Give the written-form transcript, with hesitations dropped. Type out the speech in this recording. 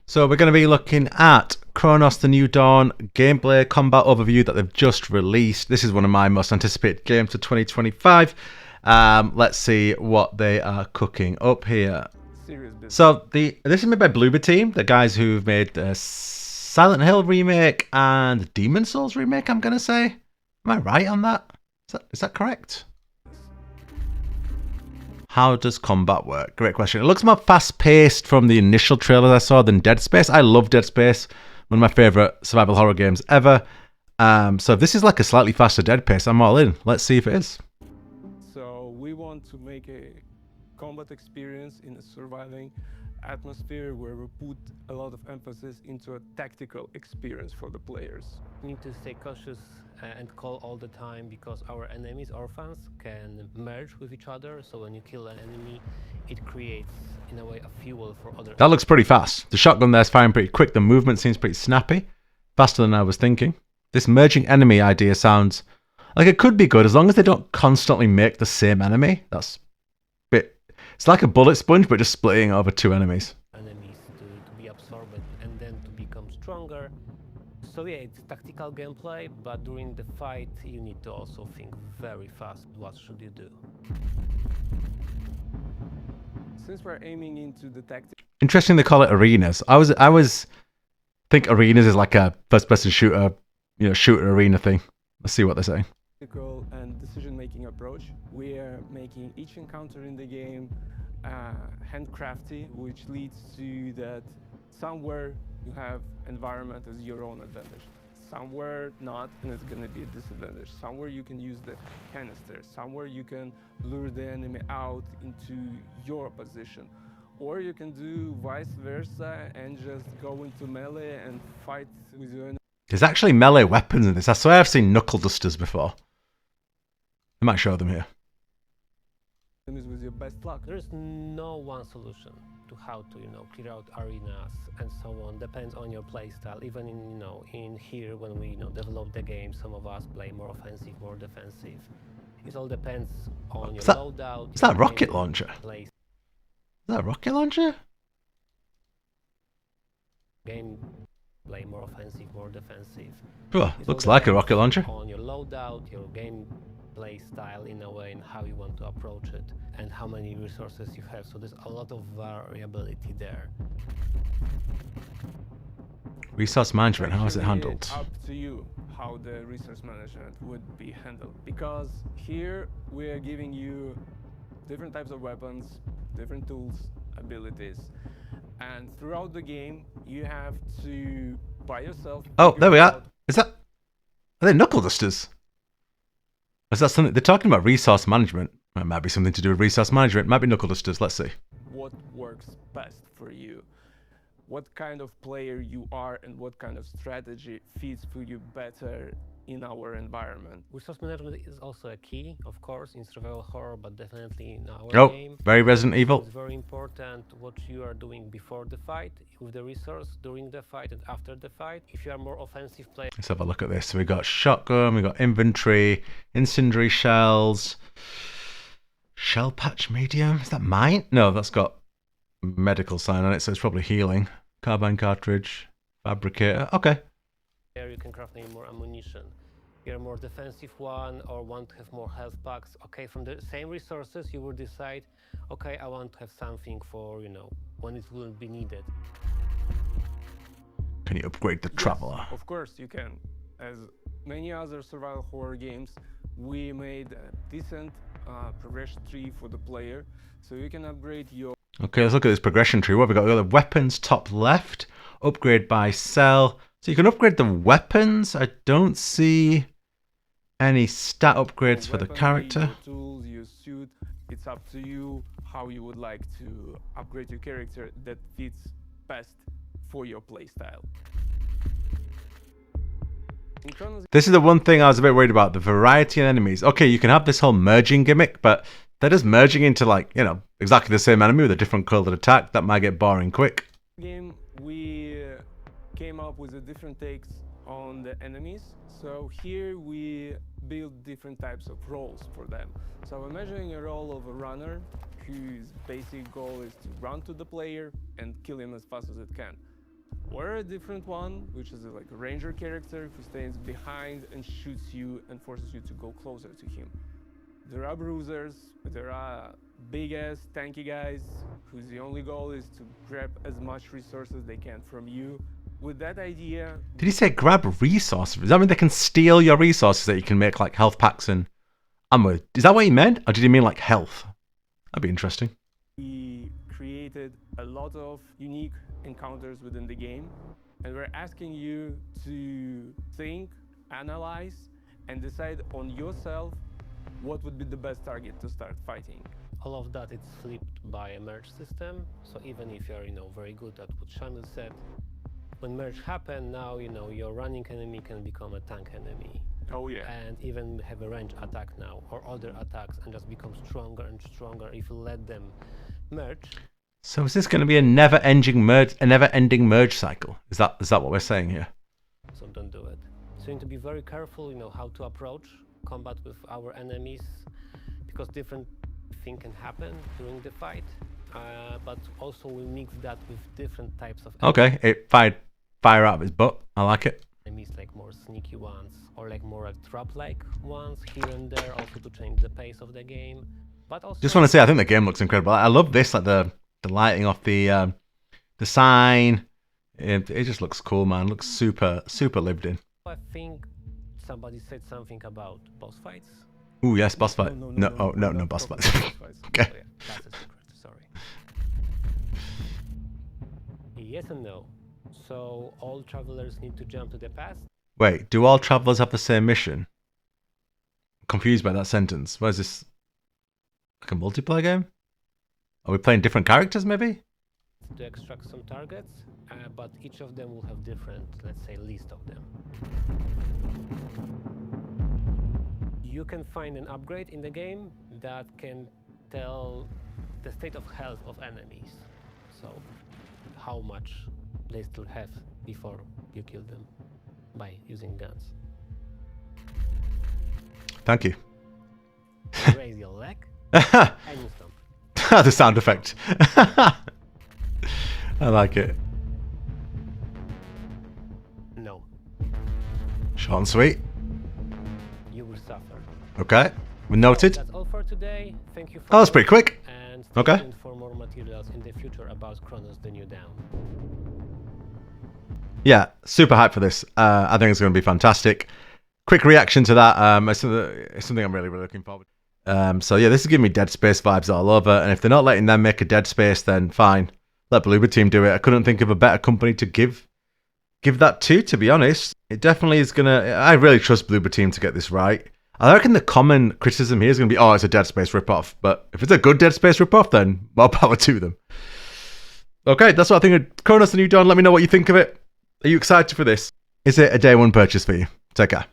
So we're going to be looking at Cronos The New Dawn gameplay combat overview that they've just released. This is one of my most anticipated games for 2025. Let's see what they are cooking up here. So this is made by Bloober Team, the guys who've made the Silent Hill remake and Demon Souls remake, I'm going to say. Am I right on that? Is that correct? How does combat work? Great question. It looks more fast-paced from the initial trailers I saw than Dead Space. I love Dead Space, one of my favourite survival horror games ever. So if this is like a slightly faster Dead Space, I'm all in. Let's see if it is. So we want to make a combat experience in a surviving atmosphere where we put a lot of emphasis into a tactical experience for the players. We need to stay cautious and call all the time because our enemies, orphans, can merge with each other. So when you kill an enemy, it creates, in a way, a fuel for others. That looks pretty fast. The shotgun there's firing pretty quick. The movement seems pretty snappy. Faster than I was thinking. This merging enemy idea sounds like it could be good as long as they don't constantly make the same enemy. It's like a bullet sponge, but just splitting over two enemies. Enemies to be absorbed and then to become stronger. So yeah, it's tactical gameplay, but during the fight you need to also think very fast. What should you do? Since we're aiming into the tactical, Interesting they call it arenas. I was think arenas is like a first-person shooter, shooter arena thing. Let's see what they're saying. and decision-making approach, we are making each encounter in the game handcrafty, which leads to that somewhere you have environment as your own advantage, somewhere not, and it's going to be a disadvantage. Somewhere you can use the canister, somewhere you can lure the enemy out into your position, or you can do vice versa and just go into melee and fight with your enemy. There's actually melee weapons in this. I swear I've seen knuckle dusters before. I might show them here. With your best luck. There's no one solution to how to, clear out arenas and so on. Depends on your playstyle. Even in here when we, develop the game, some of us play more offensive, more defensive. It all depends on your loadout. Is that a rocket launcher? Is that a rocket launcher? Game play more offensive, more defensive. Oh, looks like a rocket launcher. On your loadout, your gameplay style in a way, and how you want to approach it, and how many resources you have. So there's a lot of variability there. Resource management, how is it handled? It's up to you how the resource management would be handled, because here we are giving you different types of weapons, different tools, abilities, and throughout the game you have to by yourself. Oh, there we are. Are they knuckle dusters? Is that something they're talking about? Resource management. It might be something to do with resource management. It might be knuckle dusters. Let's see. What works best for you? What kind of player you are and what kind of strategy fits for you better in our environment. Resource management is also a key, of course, in survival horror, but definitely in our game. Very Resident Evil. It's very important what you are doing before the fight with the resource, during the fight and after the fight. If you are more offensive player. Let's have a look at this. So we got shotgun, we got inventory, incendiary shells, shell patch medium. Is that mine? No, that's got medical sign on it, so it's probably healing. Carbine cartridge, fabricator. Okay. There you can craft maybe more ammunition. You're a more defensive one or want to have more health packs. Okay, from the same resources you will decide, okay, I want to have something for, when it wouldn't be needed. Can you upgrade the Traveler? Of course you can. As many other survival horror games, we made a decent progression tree for the player, so you can upgrade your... Okay, let's look at this progression tree. What have we got? We've got the weapons top left, upgrade by cell. So you can upgrade the weapons. I don't see any stat upgrades for the character. Your tools, your suit, it's up to you how you would like to upgrade your character that fits best for your playstyle. This is the one thing I was a bit worried about, the variety of enemies. Okay, you can have this whole merging gimmick, but they're just merging into exactly the same enemy with a different colored attack. That might get boring quick. Game, we came up with different takes on the enemies. So here we build different types of roles for them. So imagining a role of a runner whose basic goal is to run to the player and kill him as fast as it can. or a different one, which is like a ranger character who stands behind and shoots you and forces you to go closer to him. There are bruisers, there are big ass tanky guys whose the only goal is to grab as much resources they can from you. With that idea, Did he say grab resources? Does that mean they can steal your resources that you can make like health packs and ammo? Is that what he meant? Or did he mean like health? That'd be interesting. we created a lot of unique encounters within the game, and we're asking you to think, analyze, and decide on yourself what would be the best target to start fighting. All of that is flipped by a merge system. So even if you're very good at what Shamil said, when merge happen, now your running enemy can become a tank enemy. Oh yeah. And even have a range attack now, or other attacks, and just become stronger and stronger if you let them merge. So is this going to be a never-ending merge cycle? Is that what we're saying here? So don't do it. So you need to be very careful, how to approach combat with our enemies, because different things can happen during the fight. But also we mix that with different types of Okay, it fired fire out of his butt. I like it. enemies, like more sneaky ones, or like more like trap-like ones here and there, also to change the pace of the game. But also, Just want to say, I think the game looks incredible. I love this, like the lighting off the sign. It just looks cool, man. Looks super lived in. I think somebody said something about boss fights. Ooh, yes, boss fight. No, No boss proper fights. boss fights. Okay. Oh yeah, that's a secret, sorry. Yes and no. So all travelers need to jump to the past. Wait, do all travelers have the same mission? Confused by that sentence. What is this? Like a multiplayer game? Are we playing different characters, maybe? To extract some targets, but each of them will have different, let's say, list of them. You can find an upgrade in the game that can tell the state of health of enemies. So how much they still have before you kill them by using guns. Thank you. You raise your leg and you stomp. The sound effect. I like it. No, Short and sweet. you will suffer. Okay. We noted. That's all for today. Thank you for Oh, that's pretty quick. and stay Okay. tuned for more materials in the future about Cronos the New Dawn. Yeah, super hyped for this. I think it's going to be fantastic. Quick reaction to that. It's something I'm really looking forward to. So yeah, this is giving me Dead Space vibes all over. And if they're not letting them make a Dead Space, then fine. Let Bloober Team do it. I couldn't think of a better company to give that to be honest. It definitely is going to... I really trust Bloober Team to get this right. I reckon the common criticism here is going to be, oh, it's a Dead Space ripoff. But if it's a good Dead Space ripoff, then more power to them. Okay, that's what I think of Cronos the New Dawn. Let me know what you think of it. Are you excited for this? Is it a day one purchase for you? Take care.